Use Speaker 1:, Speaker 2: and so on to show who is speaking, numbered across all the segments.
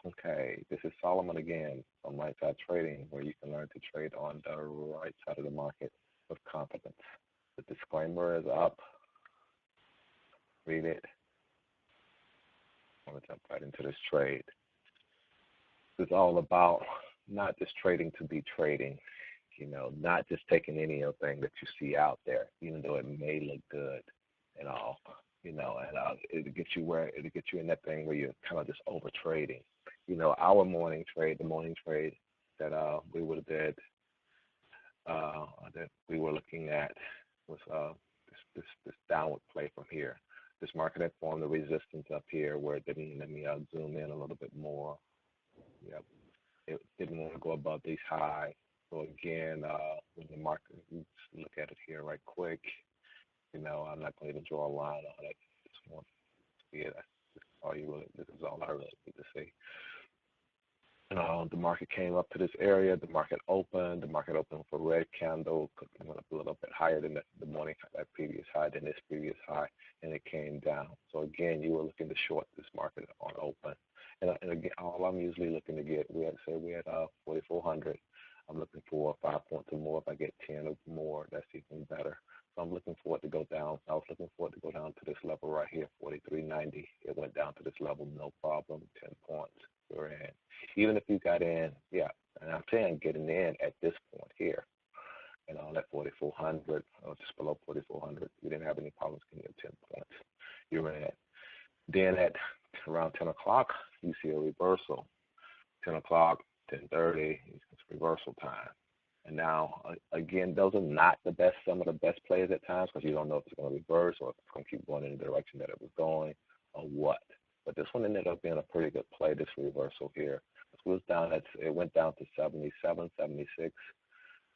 Speaker 1: Okay, this is Solomon again from Right Side Trading, where you can learn to trade on the right side of the market with confidence. The disclaimer is up. Read it. I'm going to jump right into this trade. This is all about not just trading to be trading, not just taking any old thing that you see out there, even though it may look good and all, it'll get you in that thing where you're kind of just over trading. Our morning trade, the morning trade that we would have did, that we were looking at was this downward play from here. This market had formed a resistance up here where it didn't. Let me zoom in a little bit more. Yep, it didn't want to go above these highs. So again, when the market, let's look at it here right quick. I'm not going to even draw a line on it. Just want to see it. This is all I really need to see. The market came up to this area. The market opened. The market opened with a red candle. Went up a little bit higher than the morning, that previous high, than this previous high, and it came down. So again, you were looking to short this market on open. And again, all I'm usually looking to get, we had 4,400. I'm looking for 5 points or more. If I get 10 or more, that's even better. So I'm looking for it to go down. I was looking for it to go down to this level right here, 43.90. It went down to this level, no problem, 10 points. You're in. Even if you got in, yeah, and I'm saying getting in at this point here, at 4,400, or just below 4,400, you didn't have any problems getting your 10 points. You're in. Then at around 10 o'clock, you see a reversal. 10 o'clock, 10:30, it's reversal time. And now, again, those are not some of the best plays at times, because you don't know if it's going to reverse or if it's going to keep going in the direction that it was going or what. But this one ended up being a pretty good play, this reversal here. It went down to 77, 76.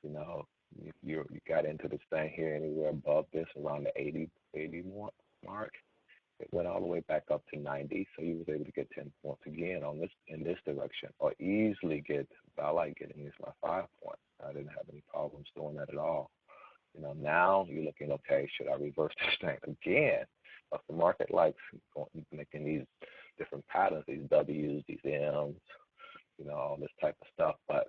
Speaker 1: You got into this thing here anywhere above this, around the 80 mark. It went all the way back up to 90, so you was able to get 10 points again in this direction, or easily I like getting this my 5 points. I didn't have any problems doing that at all. Now you're looking, okay, should I reverse this thing again? But the market likes making these different patterns, these W's, these M's, all this type of stuff. But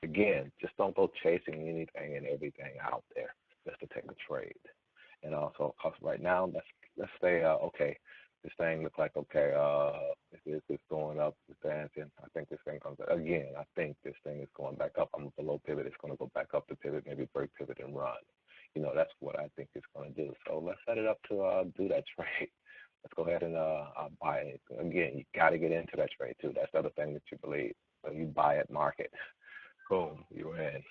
Speaker 1: again, just don't go chasing anything and everything out there just to take a trade. And also, because right now, let's say, okay, this thing looks like, okay, if it's going up, it's dancing. I think this thing comes again. I think this thing is going back up. I'm below pivot. It's going to go back up to pivot, maybe break pivot and run. That's what I think it's going to do. So let's set it up to do that trade. Let's go ahead and buy it. Again, you got to get into that trade too. That's the other thing that you believe. So you buy at market. Boom, you're in.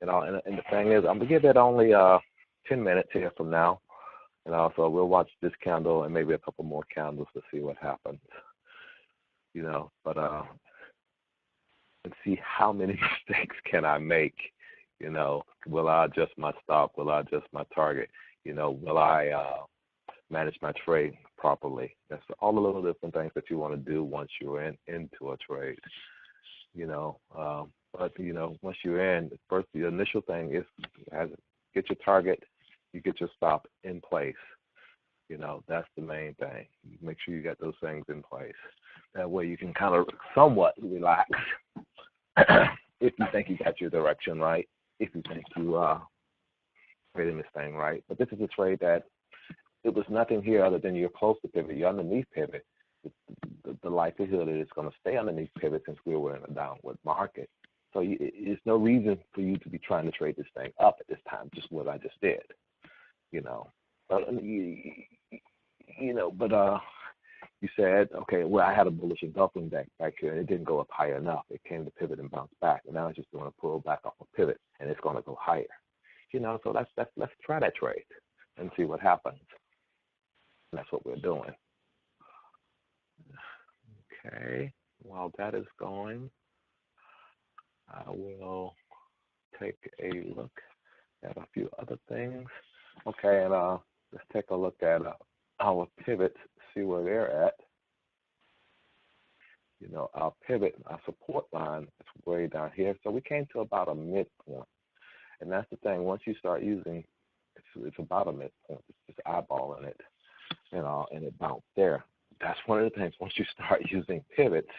Speaker 1: And the thing is, I'm going to give it only 10 minutes here from now. And also, we'll watch this candle and maybe a couple more candles to see what happens. But and see how many mistakes can I make. Will I adjust my stop? Will I adjust my target? Will I manage my trade properly? That's all the little different things that you want to do once you're into a trade. But once you're in, first the initial thing is get your target, you get your stop in place. That's the main thing. Make sure you got those things in place. That way you can kind of somewhat relax if you think you got your direction right, if you think you are trading this thing right. But this is a trade that it was nothing here other than you're close to pivot. You're underneath pivot. The likelihood that it's going to stay underneath pivot since we were in a downward market. So there's no reason for you to be trying to trade this thing up at this time, just what I just did. But you said, okay, well, I had a bullish engulfing back here, and it didn't go up high enough. It came to pivot and bounce back, and now it's just doing a pull back off a pivot, and it's going to go higher. So let's try that trade and see what happens. And that's what we're doing. Okay, while that is going, I will take a look at a few other things. Okay, and let's take a look at our pivots, see where they're at. Our pivot, our support line is way down here. So we came to about a midpoint. And that's the thing. Once you start using, it's about a midpoint. It's just eyeballing it, and it bounced there. that's one of the things. Once you start using pivots,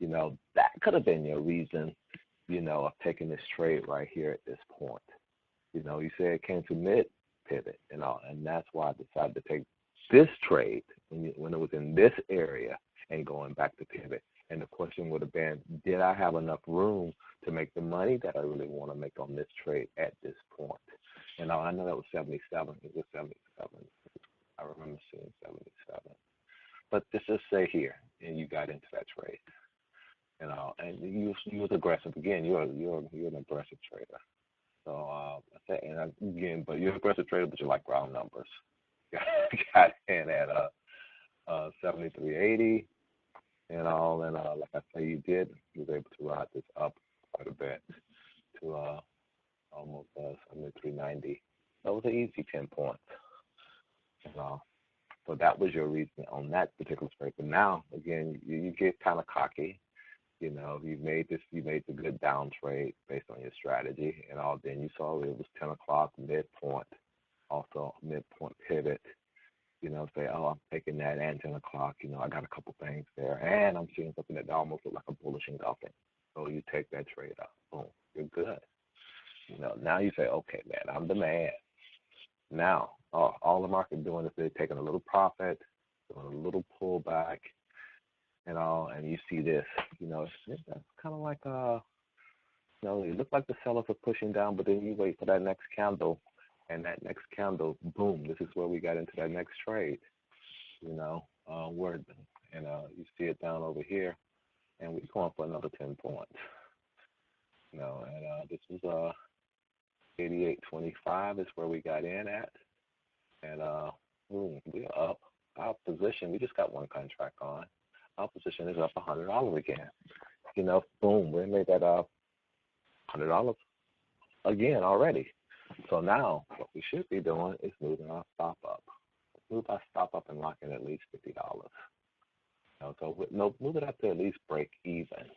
Speaker 1: that could have been your reason, of taking this trade right here at this point. You said it came to mid pivot and all, and that's why I decided to take this trade when it was in this area and going back to pivot. And the question would have been, did I have enough room to make the money that I really want to make on this trade at this point? And I know that was 77. It was 77. I remember seeing 77. But let's just say here, and you got into that trade, and you was aggressive again. You're an aggressive trader. So again, but you're an aggressive trader, but you like round numbers. Got in at 73.80 and all, and like I say, you was able to ride this up quite a bit to almost 73.90. That was an easy 10 points. So that was your reason on that particular trade. But now, again, you get kind of cocky. You made the good down trade based on your strategy and all. Then you saw it was 10 o'clock midpoint, also midpoint pivot. Say, oh, I'm taking that and 10 o'clock. I got a couple things there, and I'm seeing something that almost looked like a bullish engulfing. So you take that trade up. Boom, you're good. Now you say, okay, man, I'm the man. Now, all the market doing is they're taking a little profit, doing a little pullback, and all, and you see this. It's kind of like it looks like the sellers are pushing down, but then you wait for that next candle, and that next candle, boom, this is where we got into that next trade. You see it down over here, and we're going for another 10 points. And this was 88.25 is where we got in at, and boom, we're up. Our position, we just got one contract on. Our position is up $100 again. Boom, we made that $100 again already. So now what we should be doing is moving our stop up. Move our stop up and lock in at least $50. Move it up to at least break even.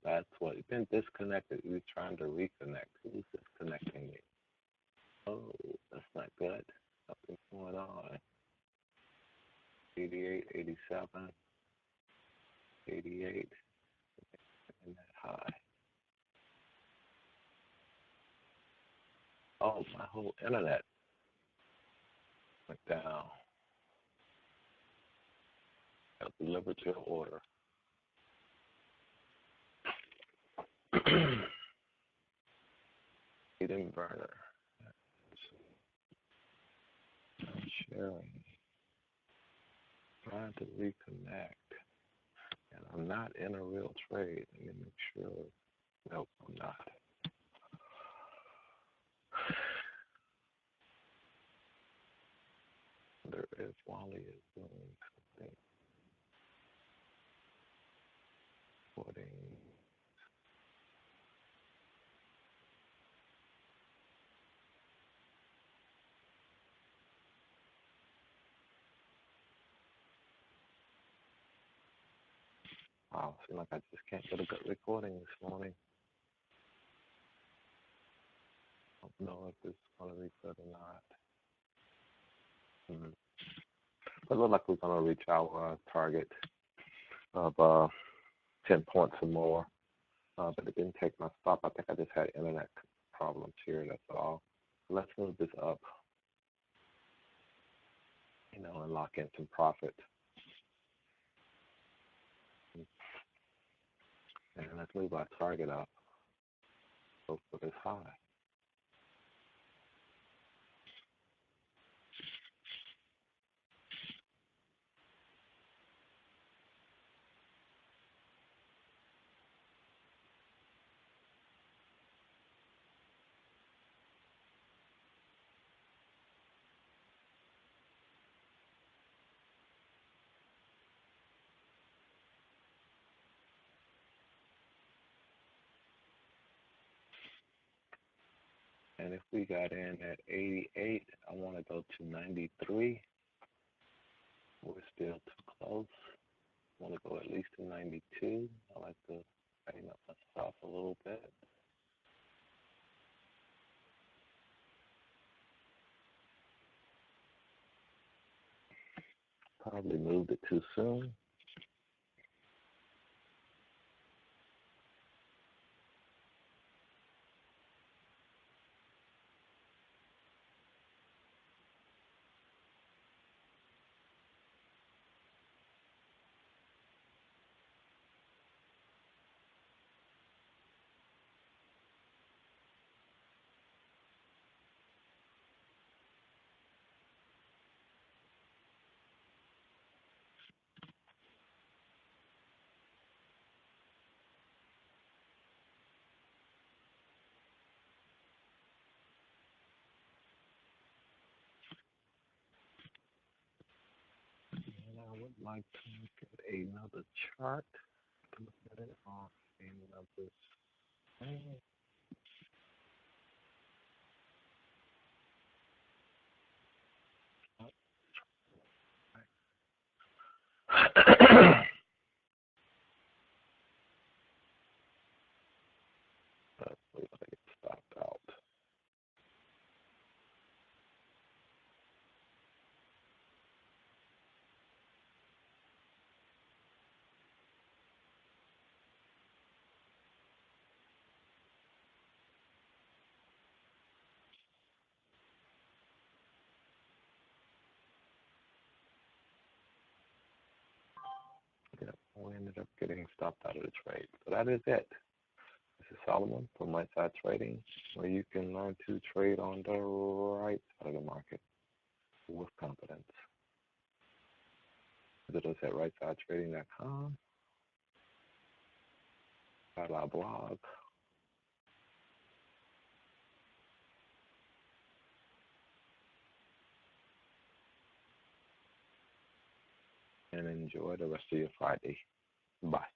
Speaker 1: That's what you've been disconnected. You're trying to reconnect. Who's disconnecting me? Oh, that's not good. Something's going on. 88, 87, 88, and that high. Oh, my whole internet went down. I'll deliver to your order. Hidden burner. I'm sharing. Trying to reconnect. And I'm not in a real trade. Let me make sure. Nope, I'm not. There is Wally is doing something. Recording. Wow, seems like I just can't get a good recording this morning. I don't know if this is going to be good or not. But it looks like we're going to reach our target of 10 points or more. But it didn't take my stop. I think I just had internet problems here, that's all. Let's move this up, and lock in some profit. And let's move our target up. Go for this high. And if we got in at 88, I want to go to 93. We're still too close. I want to go at least to 92. I like to tighten up my stop a little bit. Probably moved it too soon. And I would like to look at another chart. Look at it on another screen. Let's see if I get stopped out. Yep, we ended up getting stopped out of the trade. So that is it. This is Solomon from Right Side Trading, where you can learn to trade on the right side of the market with confidence. Visit us at rightsidetrading.com, at our blog, and enjoy the rest of your Friday. Bye.